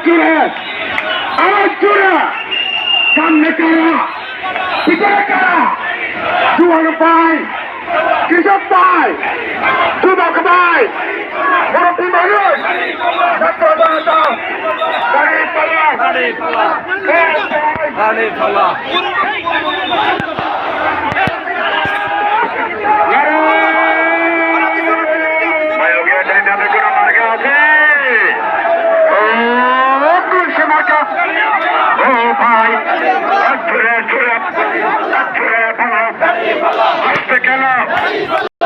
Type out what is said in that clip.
জোরে সামনে কারা পিছনে কারা যুবক ভাই কৃষক ভাই যুবক ভাই মুরব্বী মানুষ ছাত্র জনতা দাঁড়িয়ে পালা ও ভাই ছুড়ে ছুড়ে ছুড়ে ভালো আসতে কেন